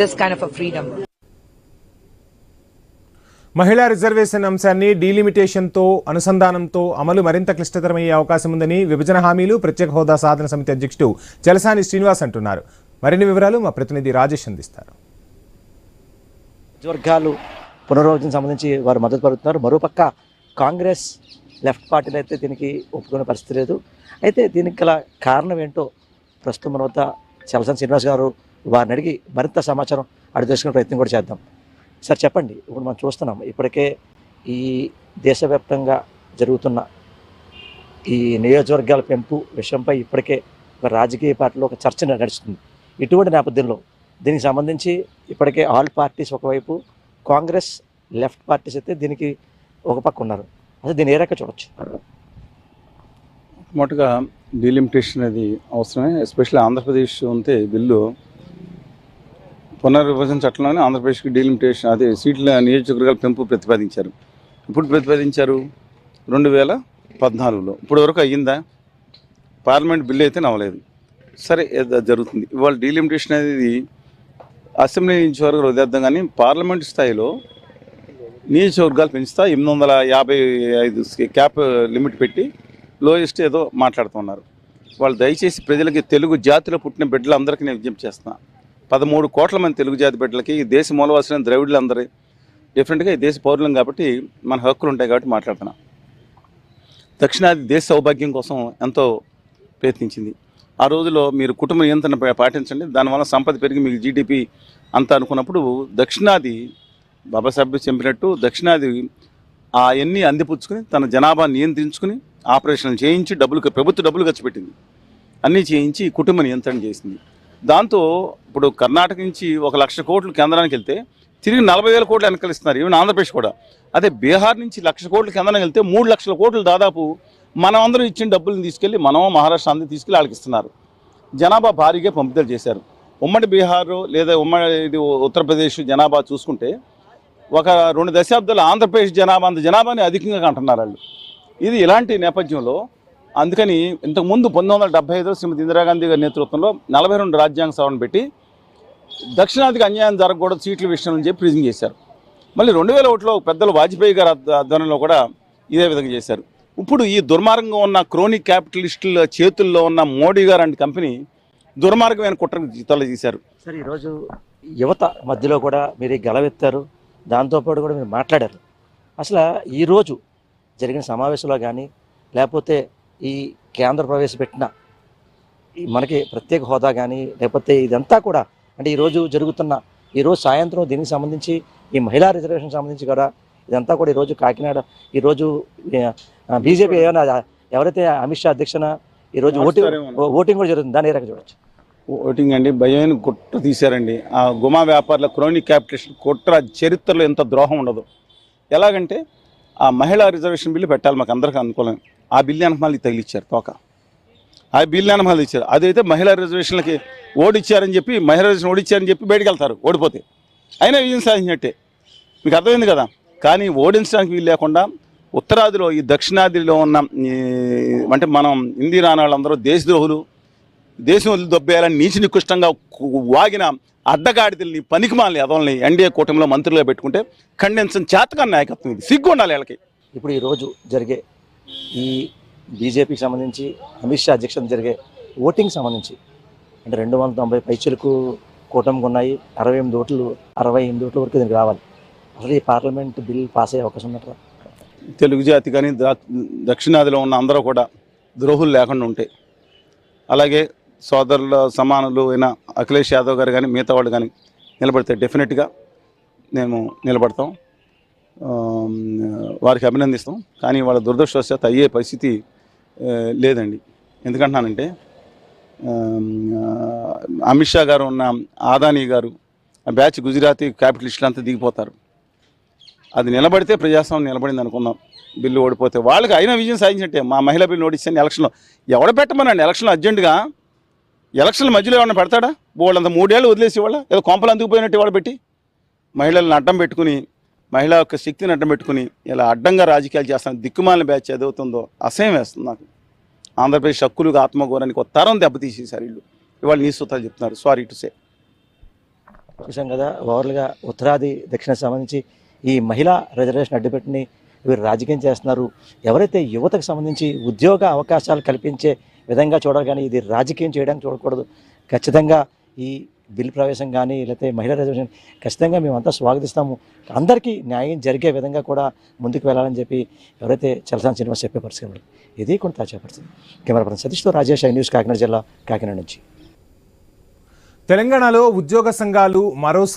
this kind of a freedom. మహిళా reservation అంశాన్ని డీలిమిటేషన్తో అనుసంధానంతో అమలు మరింత క్లిష్టతరమయ్యే అవకాశం ఉందని విభజన హామీలు ప్రత్యేక హోదా సాధన సమితి అధ్యక్షుడు చలసాని శ్రీనివాస్ అంటున్నారు. మరిన్ని వివరాలు మా ప్రతినిధి రాజేష్ అందిస్తారు. వర్గాలు పునర్విభజన సంబంధించి వారు మద్దతు పలుకుతున్నారు. మరోపక్క కాంగ్రెస్ లెఫ్ట్ పార్టీలు అయితే దీనికి ఒప్పుకునే పరిస్థితి లేదు. అయితే దీనికి గల కారణం ఏంటో ప్రస్తుతం మన వద్ద చలసాని శ్రీనివాస్ గారు వారిని అడిగి మరింత సమాచారం అడిగి తెలుసుకునే ప్రయత్నం కూడా చేద్దాం. సార్ చెప్పండి, ఇప్పుడు మనం చూస్తున్నాం ఇప్పటికే ఈ దేశవ్యాప్తంగా జరుగుతున్న ఈ నియోజకవర్గాల పెంపు విషయంపై ఇప్పటికే ఒక రాజకీయ పార్టీలో ఒక చర్చ నడుస్తుంది. ఇటువంటి నేపథ్యంలో దీనికి సంబంధించి ఇప్పటికే ఆల్ పార్టీస్ ఒకవైపు, కాంగ్రెస్ లెఫ్ట్ పార్టీస్ అయితే దీనికి ఒక పక్క ఉన్నారు. అసలు దీన్ని ఏ రకంగా చూడొచ్చు? మొట్టగా డీలిమిటేషన్ అనేది అవసరమే. ఎస్పెషల్లీ ఆంధ్రప్రదేశ్ ఉంటే బిల్లు పునర్విభజన చట్టంలోనే ఆంధ్రప్రదేశ్కి డీలిమిటేషన్ అదే సీట్ల నియోజకవర్గాల పెంపు ప్రతిపాదించారు. ఇప్పుడు ప్రతిపాదించారు 2014లో. ఇప్పుడు వరకు అయ్యిందా? పార్లమెంట్ బిల్లు అయితే నవ్వలేదు. సరే జరుగుతుంది. ఇవాళ డీలిమిటేషన్ అనేది అసెంబ్లీ నియోజకవర్గాలు వదిలేద్దాం, కానీ పార్లమెంట్ స్థాయిలో నియోజకవర్గాలు పెంచుతా 855 క్యాప్ లిమిట్ పెట్టి లోయెస్ట్ ఏదో మాట్లాడుతున్నారు. వాళ్ళు దయచేసి ప్రజలకి, తెలుగు జాతిలో పుట్టిన బిడ్డలందరికీ నేను విజ్ఞప్తి చేస్తున్నాను. 13 కోట్ల మంది తెలుగు జాతి బిడ్డలకి, ఈ దేశ మూలవాసులైన ద్రవిడులందరూ డిఫరెంట్గా ఈ దేశ పౌరులం కాబట్టి మన హక్కులు ఉంటాయి కాబట్టి మాట్లాడుతున్నాం. దక్షిణాది దేశ సౌభాగ్యం కోసం ఎంతో ప్రయత్నించింది. ఆ రోజులో మీరు కుటుంబ నియంత్రణ పాటించండి, దానివల్ల సంపద పెరిగి మీకు జీడిపి అంతా అనుకున్నప్పుడు దక్షిణాది బాబాసాహెబ్ చెప్పినట్టు దక్షిణాది అవన్నీ అందిపుచ్చుకుని తన జనాభా నియంత్రించుకుని ఆపరేషన్లు చేయించి ప్రభుత్వ డబ్బులు ఖర్చు పెట్టింది. అన్నీ చేయించి కుటుంబ నియంత్రణ చేసింది. దాంతో ఇప్పుడు కర్ణాటక నుంచి 1,00,000 కోట్లు కేంద్రానికి వెళ్తే తిరిగి 40,000 కోట్లు వెనకలిస్తున్నారు. ఈవెన్ ఆంధ్రప్రదేశ్ కూడా అదే. బీహార్ నుంచి 1,00,000 కోట్లు కేంద్రానికి వెళ్తే 3,00,000 కోట్లు దాదాపు మనం అందరూ ఇచ్చిన డబ్బులను తీసుకెళ్ళి మనం మహారాష్ట్ర అందరూ తీసుకెళ్ళి వాళ్ళకి ఇస్తున్నారు. జనాభా భారీగా పంపిణీ చేశారు. ఉమ్మడి బీహారు లేదా ఉమ్మడి ఉత్తరప్రదేశ్ జనాభా చూసుకుంటే ఒక 2 దశాబ్దాలు ఆంధ్రప్రదేశ్ జనాభా అంత జనాభాని అధికంగా అంటున్నారు వాళ్ళు. ఇది ఇలాంటి నేపథ్యంలో అందుకని ఇంతకుముందు 1975లో శ్రీమతి ఇందిరాగాంధీ గారి నేతృత్వంలో 42 రాజ్యాంగ సవరణ పెట్టి దక్షిణాదికి అన్యాయం జరగకూడదు సీట్ల విషయం అని చెప్పి ప్రిజన్ చేశారు. మళ్ళీ 2001లో పెద్దలు వాజ్పేయి గారి ఆధ్వర్యంలో కూడా ఇదే విధంగా చేశారు. ఇప్పుడు ఈ దుర్మార్గంగా ఉన్న క్రోనిక్ క్యాపిటలిస్టుల చేతుల్లో ఉన్న మోడీ గారు అండ్ కంపెనీ దుర్మార్గమైన కుట్రకు తలదీశారు. సార్, ఈరోజు యువత మధ్యలో కూడా మీరు గలవెత్తారు, దాంతోపాటు కూడా మీరు మాట్లాడారు. అసలు ఈరోజు జరిగిన సమావేశంలో కానీ లేకపోతే ఈ కేంద్ర ప్రవేశపెట్టిన మనకి ప్రత్యేక హోదా కానీ లేకపోతే ఇదంతా కూడా అంటే ఈరోజు సాయంత్రం దీనికి సంబంధించి ఈ మహిళా రిజర్వేషన్ సంబంధించి కూడా ఇదంతా కూడా ఈరోజు కాకినాడ ఈరోజు బీజేపీ ఎవరైతే అమిత్ షా అధ్యక్షన ఈరోజు ఓటింగ్ కూడా జరుగుతుంది. దాని ఏ రకంగా చూడవచ్చు? ఓటింగ్ అండి భయం కుట్ర తీశారండి. ఆ గుమా వ్యాపారుల క్రోనిక్ క్యాపిటలిస్ట్ కుట్ర చరిత్రలో ఎంత ద్రోహం ఉండదు. ఎలాగంటే ఆ మహిళా రిజర్వేషన్ బిల్లు పెట్టాలి మాకు అందరికీ అనుకూలం. ఆ బిల్లు వెనకమాలి తగిలిచ్చారు తోక. ఆ బిల్లు వెనకమాలి ఇచ్చారు. అదైతే మహిళా రిజర్వేషన్లకి ఓడిచ్చారని చెప్పి మహిళా రిజర్వేషన్ ఓడిచ్చారని చెప్పి బయటకు వెళ్తారు ఓడిపోతే. అయినా విజయం సాధించినట్టే మీకు అర్థమైంది కదా. కానీ ఓడించడానికి వీలు లేకుండా ఉత్తరాదిలో ఈ దక్షిణాదిలో ఉన్న అంటే మనం హిందీ రాని వాళ్ళందరూ దేశద్రోహులు, దేశం వదిలి దొబ్బేయాలని నీచి నికృష్టంగా వాగిన అడ్డగాడిదల్ని పనికిమాలని అదోల్ని ఎన్డీఏ కూటమిలో మంత్రులుగా పెట్టుకుంటే ఖండించని చేతకాని నాయకత్వం ఇది. సిగ్గు ఉండాలి వీళ్ళకి. ఇప్పుడు ఈరోజు జరిగే ఈ బీజేపీకి సంబంధించి అమిత్ షా అధ్యక్షతన జరిగే ఓటింగ్ సంబంధించి అంటే 290 పైచలకు కూటమికి ఉన్నాయి. 68 ఓట్ల వరకు దీనికి రావాలి. అసలు ఈ పార్లమెంట్ బిల్ పాస్ అయ్యే అవకాశం ఉన్నట్టు తెలుగు జాతి కానీ దక్షిణాదిలో ఉన్న అందరూ కూడా ద్రోహులు లేకుండా ఉంటాయి. అలాగే సోదరుల సమానులు అయిన అఖిలేష్ యాదవ్ గారు కానీ మిగతా వాళ్ళు కానీ నిలబడితే డెఫినెట్గా మేము నిలబడతాం, వారికి అభినందిస్తాం. కానీ వాళ్ళ దురదృష్టవశాత్తు అయ్యే పరిస్థితి లేదండి. ఎందుకంటున్నానంటే అమిత్ షా గారు ఉన్న అదానీ గారు ఆ బ్యాచ్ గుజరాతీ క్యాపిటలిస్టులు అంతా దిగిపోతారు. అది నిలబడితే ప్రజాస్వామ్యం నిలబడింది అనుకుందాం. బిల్లు ఓడిపోతే వాళ్ళకి అయినా విజయం సాధించినట్టే. మా మహిళా బిల్లు ఓడిస్తాను ఎలక్షన్లో ఎవడ పెట్టమనండి. ఎలక్షన్లో అర్జెంటుగా ఎలక్షన్ల మధ్యలో ఏమన్నా పెడతాడా? వాళ్ళంత 3 ఏళ్ళు వదిలేసి వాళ్ళ ఏదో కొంపలు అందుకుపోయినట్టు వాళ్ళు పెట్టి మహిళలను అడ్డం పెట్టుకుని మహిళ యొక్క శక్తిని అడ్డం పెట్టుకుని ఇలా అడ్డంగా రాజకీయాలు చేస్తాను. దిక్కుమాలిన బ్యాచ్ ఏదవుతుందో అసహ్యం వేస్తుంది నాకు. ఆంధ్రప్రదేశ్ హక్కులకు ఆత్మగౌరవానికి ఒక తరం దెబ్బతీసేశారు వీళ్ళు. ఇవాళ నీ సూత్రాలు చెప్తున్నారు. Sorry to say. చూసాం కదా ఓవర్లుగా ఉత్తరాది దక్షిణ సంబంధించి ఈ మహిళా రిజర్వేషన్ అడ్డుపెట్టిని వీరు రాజకీయం చేస్తున్నారు. ఎవరైతే యువతకు సంబంధించి ఉద్యోగ అవకాశాలు కల్పించే విధంగా చూడాలి, కానీ ఇది రాజకీయం చేయడానికి చూడకూడదు. ఖచ్చితంగా ఈ బిల్ ప్రవేశం కానీ లేకపోతే మహిళా రిజర్వేషన్ ఖచ్చితంగా మేమంతా స్వాగతిస్తాము. అందరికీ న్యాయం జరిగే విధంగా కూడా ముందుకు వెళ్ళాలని చెప్పి ఎవరైతే చలసాని శ్రీనివాస్ చెప్పే పరిస్థితి. ఇది కొంత తాజా కెమెరా పర్సన్ సతీష్తో రాజేష్, ఐ న్యూస్, కాకినాడ జిల్లా, కాకినాడ నుంచి. తెలంగాణలో ఉద్యోగ సంఘాలు మరోసారి